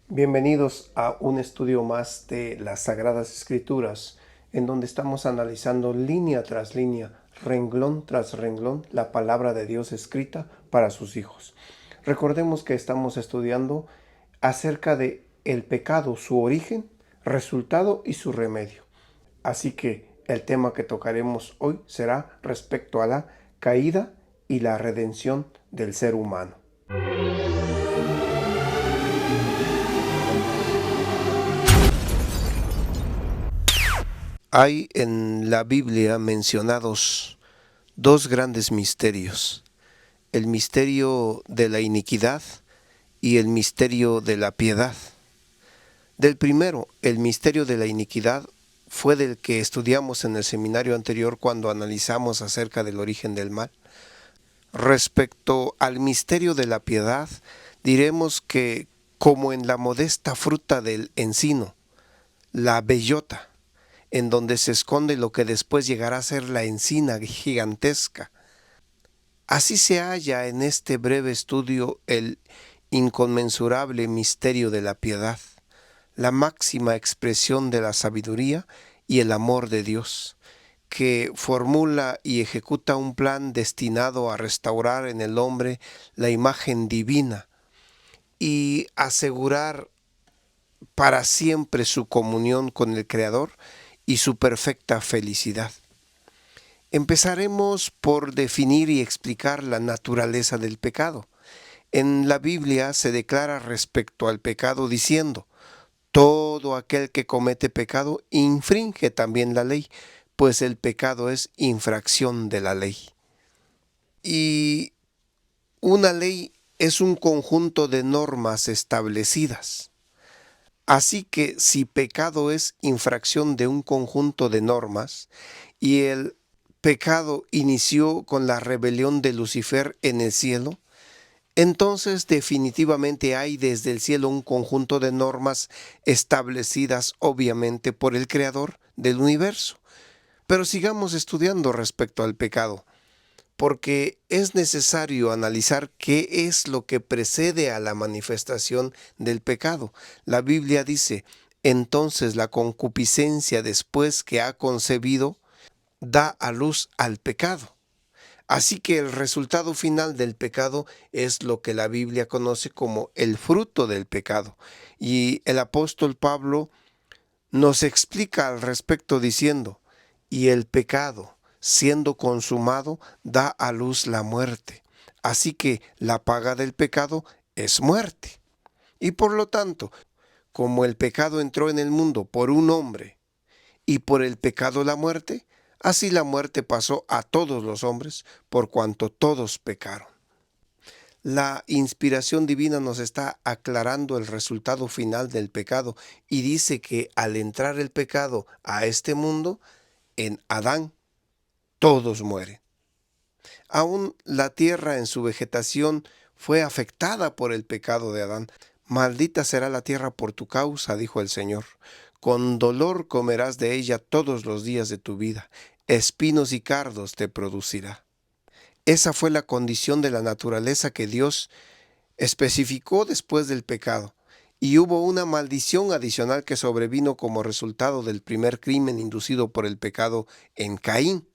Bienvenidos a un estudio más de las Sagradas Escrituras, en donde estamos analizando línea tras línea, renglón tras renglón, la palabra de Dios escrita para sus hijos. Recordemos que estamos estudiando acerca de el pecado, su origen, resultado y su remedio. Así que el tema que tocaremos hoy será respecto a la caída y la redención del ser humano. Hay en la Biblia mencionados dos grandes misterios, el misterio de la iniquidad y el misterio de la piedad. Del primero, el misterio de la iniquidad, fue del que estudiamos en el seminario anterior cuando analizamos acerca del origen del mal. Respecto al misterio de la piedad, diremos que, como en la modesta fruta del encino, la bellota, en donde se esconde lo que después llegará a ser la encina gigantesca, así se halla en este breve estudio el inconmensurable misterio de la piedad, la máxima expresión de la sabiduría y el amor de Dios, que formula y ejecuta un plan destinado a restaurar en el hombre la imagen divina y asegurar para siempre su comunión con el Creador y su perfecta felicidad. Empezaremos por definir y explicar la naturaleza del pecado. En la Biblia se declara respecto al pecado diciendo: todo aquel que comete pecado infringe también la ley, pues el pecado es infracción de la ley. Y una ley es un conjunto de normas establecidas. Así que si pecado es infracción de un conjunto de normas y el pecado inició con la rebelión de Lucifer en el cielo, entonces definitivamente hay desde el cielo un conjunto de normas establecidas obviamente por el Creador del universo. Pero sigamos estudiando respecto al pecado, porque es necesario analizar qué es lo que precede a la manifestación del pecado. La Biblia dice: entonces la concupiscencia, después que ha concebido, da a luz al pecado. Así que el resultado final del pecado es lo que la Biblia conoce como el fruto del pecado. Y el apóstol Pablo nos explica al respecto diciendo: y el pecado, siendo consumado, da a luz la muerte. Así que la paga del pecado es muerte. Y por lo tanto, como el pecado entró en el mundo por un hombre, y por el pecado la muerte, así la muerte pasó a todos los hombres, por cuanto todos pecaron. La inspiración divina nos está aclarando el resultado final del pecado y dice que al entrar el pecado a este mundo, en Adán, todos mueren. Aún la tierra en su vegetación fue afectada por el pecado de Adán. Maldita será la tierra por tu causa, dijo el Señor. Con dolor comerás de ella todos los días de tu vida. Espinos y cardos te producirá. Esa fue la condición de la naturaleza que Dios especificó después del pecado. Y hubo una maldición adicional que sobrevino como resultado del primer crimen inducido por el pecado en Caín.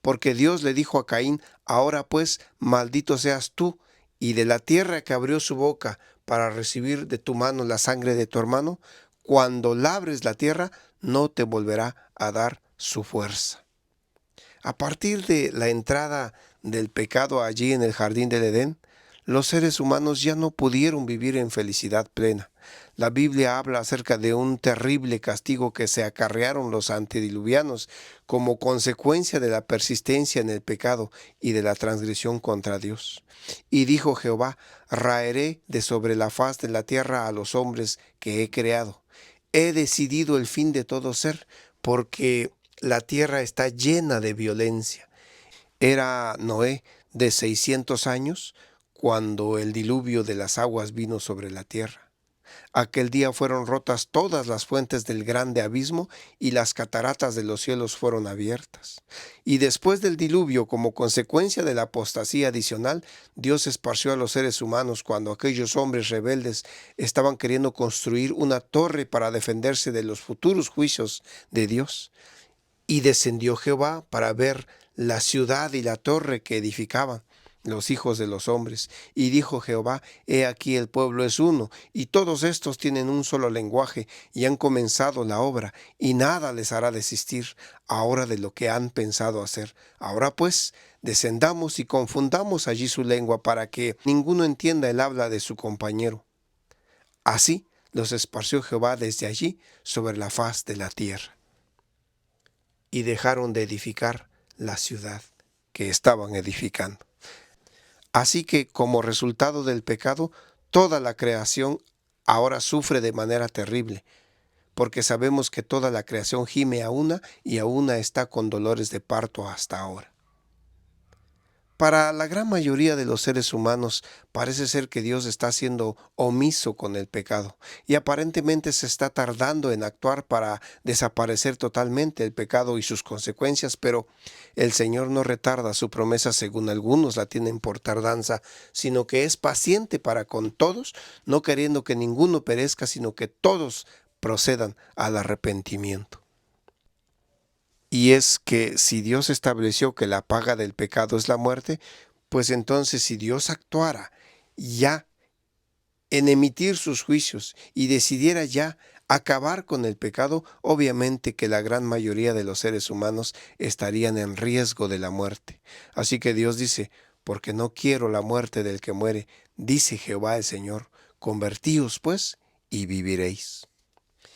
Porque Dios le dijo a Caín: ahora pues, maldito seas tú, y de la tierra que abrió su boca para recibir de tu mano la sangre de tu hermano, cuando labres la tierra, no te volverá a dar su fuerza. A partir de la entrada del pecado allí en el jardín del Edén, los seres humanos ya no pudieron vivir en felicidad plena. La Biblia habla acerca de un terrible castigo que se acarrearon los antediluvianos como consecuencia de la persistencia en el pecado y de la transgresión contra Dios. Y dijo Jehová: raeré de sobre la faz de la tierra a los hombres que he creado. He decidido el fin de todo ser, porque la tierra está llena de violencia. Era Noé de 600 años cuando el diluvio de las aguas vino sobre la tierra. Aquel día fueron rotas todas las fuentes del grande abismo y las cataratas de los cielos fueron abiertas. Y después del diluvio, como consecuencia de la apostasía adicional, Dios esparció a los seres humanos cuando aquellos hombres rebeldes estaban queriendo construir una torre para defenderse de los futuros juicios de Dios. Y descendió Jehová para ver la ciudad y la torre que edificaban los hijos de los hombres. Y dijo Jehová: he aquí el pueblo es uno, y todos estos tienen un solo lenguaje, y han comenzado la obra, y nada les hará desistir ahora de lo que han pensado hacer. Ahora pues, descendamos y confundamos allí su lengua, para que ninguno entienda el habla de su compañero. Así los esparció Jehová desde allí sobre la faz de la tierra. Y dejaron de edificar la ciudad que estaban edificando. Así que, como resultado del pecado, toda la creación ahora sufre de manera terrible, porque sabemos que toda la creación gime a una y a una está con dolores de parto hasta ahora. Para la gran mayoría de los seres humanos parece ser que Dios está siendo omiso con el pecado y aparentemente se está tardando en actuar para desaparecer totalmente el pecado y sus consecuencias, pero el Señor no retarda su promesa según algunos la tienen por tardanza, sino que es paciente para con todos, no queriendo que ninguno perezca, sino que todos procedan al arrepentimiento. Y es que si Dios estableció que la paga del pecado es la muerte, pues entonces si Dios actuara ya en emitir sus juicios y decidiera ya acabar con el pecado, obviamente que la gran mayoría de los seres humanos estarían en riesgo de la muerte. Así que Dios dice: porque no quiero la muerte del que muere, dice Jehová el Señor, convertíos pues y viviréis.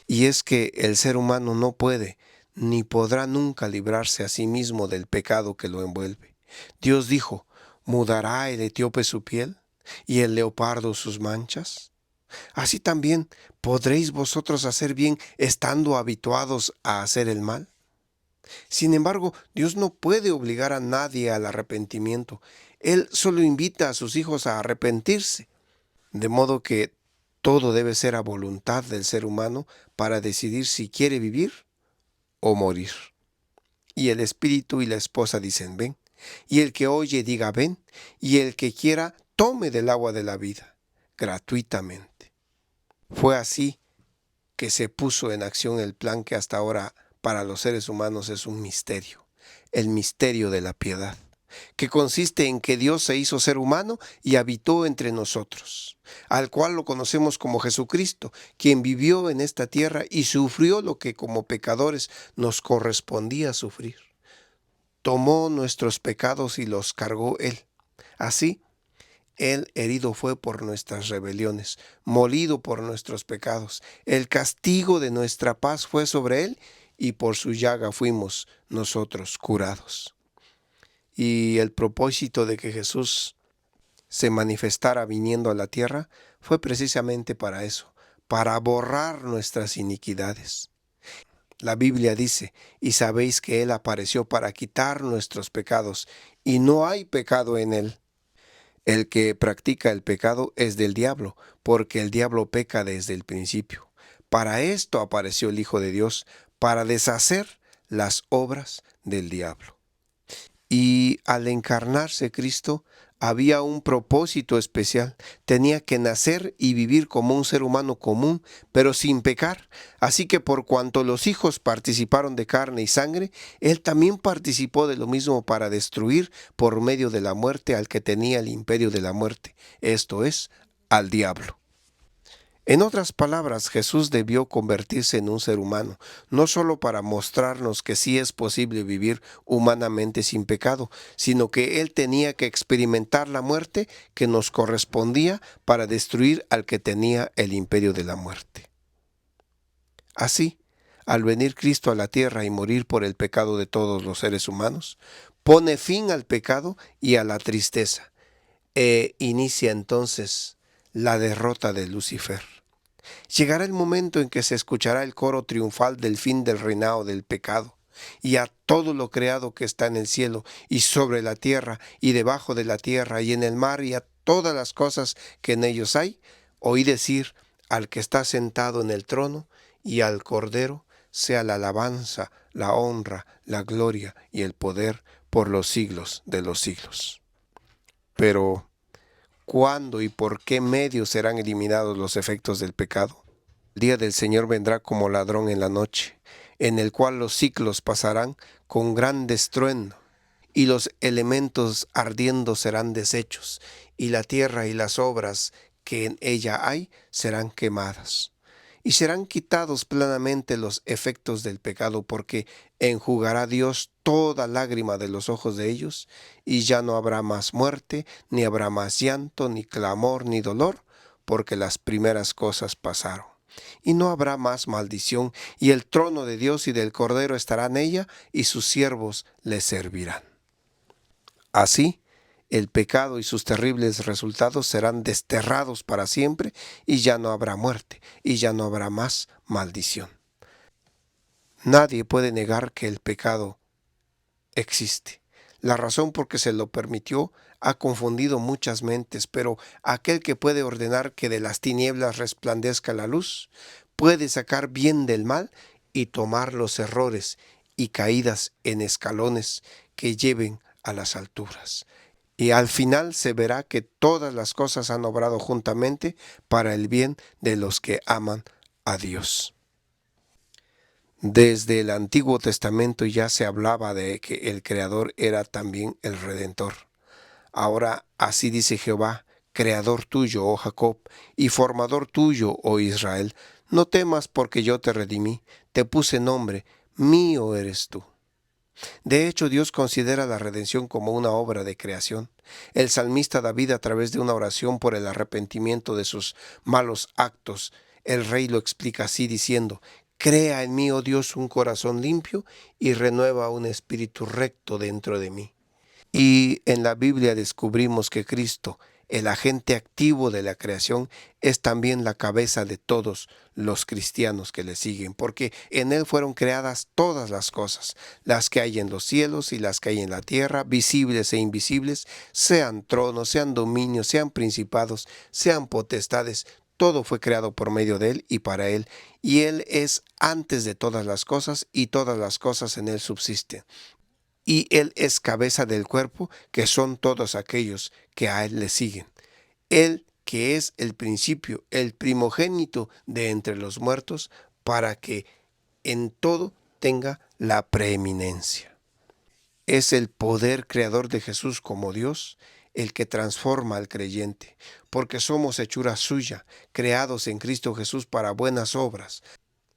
Y es que el ser humano no puede ni podrá nunca librarse a sí mismo del pecado que lo envuelve. Dios dijo: ¿mudará el etíope su piel y el leopardo sus manchas? Así también podréis vosotros hacer bien estando habituados a hacer el mal. Sin embargo, Dios no puede obligar a nadie al arrepentimiento. Él solo invita a sus hijos a arrepentirse, de modo que todo debe ser a voluntad del ser humano para decidir si quiere vivir o morir. Y el espíritu y la esposa dicen: ven. Y el que oye diga: ven. Y el que quiera tome del agua de la vida, gratuitamente. Fue así que se puso en acción el plan que hasta ahora para los seres humanos es un misterio, el misterio de la piedad, que consiste en que Dios se hizo ser humano y habitó entre nosotros, al cual lo conocemos como Jesucristo, quien vivió en esta tierra y sufrió lo que como pecadores nos correspondía sufrir. Tomó nuestros pecados y los cargó Él. Así, Él herido fue por nuestras rebeliones, molido por nuestros pecados. El castigo de nuestra paz fue sobre Él, y por su llaga fuimos nosotros curados. Y el propósito de que Jesús se manifestara viniendo a la tierra fue precisamente para eso, para borrar nuestras iniquidades. La Biblia dice: y sabéis que Él apareció para quitar nuestros pecados, y no hay pecado en Él. El que practica el pecado es del diablo, porque el diablo peca desde el principio. Para esto apareció el Hijo de Dios, para deshacer las obras del diablo. Y al encarnarse Cristo, había un propósito especial. Tenía que nacer y vivir como un ser humano común, pero sin pecar. Así que por cuanto los hijos participaron de carne y sangre, Él también participó de lo mismo para destruir por medio de la muerte al que tenía el imperio de la muerte, esto es, al diablo. En otras palabras, Jesús debió convertirse en un ser humano, no solo para mostrarnos que sí es posible vivir humanamente sin pecado, sino que Él tenía que experimentar la muerte que nos correspondía para destruir al que tenía el imperio de la muerte. Así, al venir Cristo a la tierra y morir por el pecado de todos los seres humanos, pone fin al pecado y a la tristeza, e inicia entonces la derrota de Lucifer. Llegará el momento en que se escuchará el coro triunfal del fin del reinado del pecado, y a todo lo creado que está en el cielo y sobre la tierra y debajo de la tierra y en el mar y a todas las cosas que en ellos hay, oí decir: al que está sentado en el trono y al Cordero sea la alabanza, la honra, la gloria y el poder por los siglos de los siglos. Pero, ¿cuándo y por qué medios serán eliminados los efectos del pecado? El día del Señor vendrá como ladrón en la noche, en el cual los ciclos pasarán con gran estruendo, y los elementos ardiendo serán deshechos, y la tierra y las obras que en ella hay serán quemadas. Y serán quitados plenamente los efectos del pecado, porque enjugará Dios toda lágrima de los ojos de ellos, y ya no habrá más muerte, ni habrá más llanto, ni clamor, ni dolor, porque las primeras cosas pasaron. Y no habrá más maldición, y el trono de Dios y del Cordero estará en ella, y sus siervos le servirán. Así, el pecado y sus terribles resultados serán desterrados para siempre, y ya no habrá muerte, y ya no habrá más maldición. Nadie puede negar que el pecado existe. La razón por que se lo permitió ha confundido muchas mentes, pero aquel que puede ordenar que de las tinieblas resplandezca la luz, puede sacar bien del mal y tomar los errores y caídas en escalones que lleven a las alturas. Y al final se verá que todas las cosas han obrado juntamente para el bien de los que aman a Dios. Desde el Antiguo Testamento ya se hablaba de que el Creador era también el Redentor. Ahora así dice Jehová, Creador tuyo, oh Jacob, y formador tuyo, oh Israel, no temas porque yo te redimí, te puse nombre, mío eres tú. De hecho, Dios considera la redención como una obra de creación. El salmista David, a través de una oración por el arrepentimiento de sus malos actos, el rey lo explica así diciendo, Crea en mí, oh Dios, un corazón limpio y renueva un espíritu recto dentro de mí. Y en la Biblia descubrimos que Cristo, el agente activo de la creación, es también la cabeza de todos los cristianos que le siguen, porque en Él fueron creadas todas las cosas, las que hay en los cielos y las que hay en la tierra, visibles e invisibles, sean tronos, sean dominios, sean principados, sean potestades, todo fue creado por medio de Él y para Él, y Él es antes de todas las cosas y todas las cosas en Él subsisten. Y Él es cabeza del cuerpo, que son todos aquellos que a Él le siguen. Él que es el principio, el primogénito de entre los muertos, para que en todo tenga la preeminencia. Es el poder creador de Jesús como Dios el que transforma al creyente, porque somos hechura suya, creados en Cristo Jesús para buenas obras,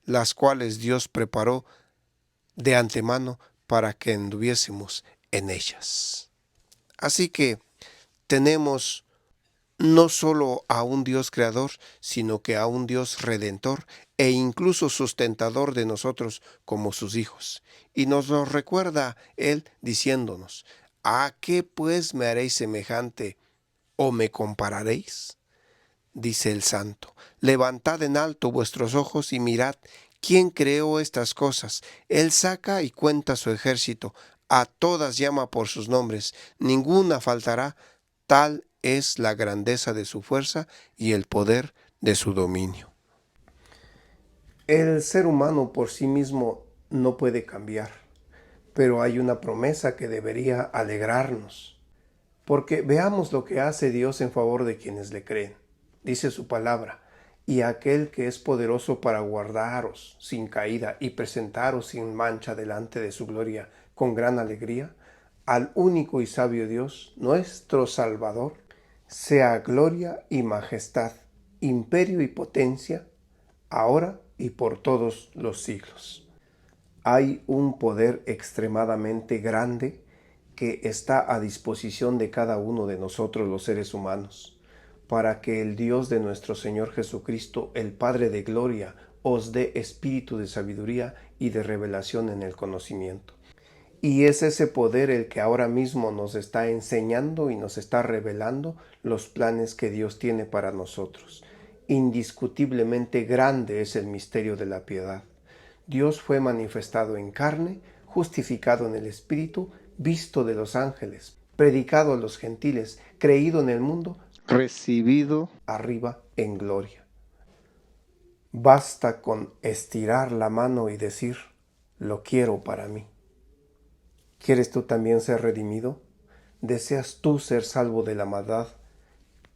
las cuales Dios preparó de antemano para que anduviésemos en ellas. Así que tenemos no solo a un Dios creador, sino que a un Dios redentor e incluso sustentador de nosotros como sus hijos. Y nos lo recuerda Él diciéndonos, ¿a qué pues me haréis semejante o me compararéis? Dice el Santo, levantad en alto vuestros ojos y mirad quién creó estas cosas. Él saca y cuenta su ejército, a todas llama por sus nombres, ninguna faltará, tal es la grandeza de su fuerza y el poder de su dominio. El ser humano por sí mismo no puede cambiar, pero hay una promesa que debería alegrarnos, porque veamos lo que hace Dios en favor de quienes le creen. Dice su palabra, y aquel que es poderoso para guardaros sin caída y presentaros sin mancha delante de su gloria con gran alegría, al único y sabio Dios, nuestro Salvador, sea gloria y majestad, imperio y potencia, ahora y por todos los siglos. Hay un poder extremadamente grande que está a disposición de cada uno de nosotros los seres humanos, para que el Dios de nuestro Señor Jesucristo, el Padre de gloria, os dé espíritu de sabiduría y de revelación en el conocimiento. Y es ese poder el que ahora mismo nos está enseñando y nos está revelando los planes que Dios tiene para nosotros. Indiscutiblemente grande es el misterio de la piedad. Dios fue manifestado en carne, justificado en el Espíritu, visto de los ángeles, predicado a los gentiles, creído en el mundo, recibido arriba en gloria. Basta con estirar la mano y decir, lo quiero para mí. ¿Quieres tú también ser redimido? ¿Deseas tú ser salvo de la maldad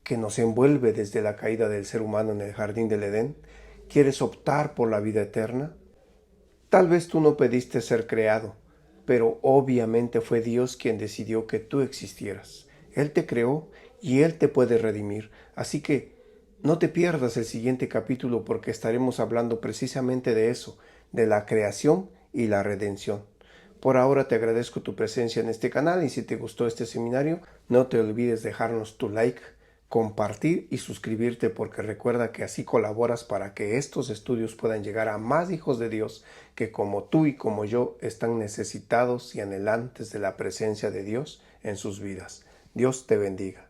que nos envuelve desde la caída del ser humano en el jardín del Edén? ¿Quieres optar por la vida eterna? Tal vez tú no pediste ser creado, pero obviamente fue Dios quien decidió que tú existieras. Él te creó y Él te puede redimir. Así que no te pierdas el siguiente capítulo porque estaremos hablando precisamente de eso, de la creación y la redención. Por ahora te agradezco tu presencia en este canal y si te gustó este seminario, no te olvides dejarnos tu like, compartir y suscribirte porque recuerda que así colaboras para que estos estudios puedan llegar a más hijos de Dios que como tú y como yo están necesitados y anhelantes de la presencia de Dios en sus vidas. Dios te bendiga.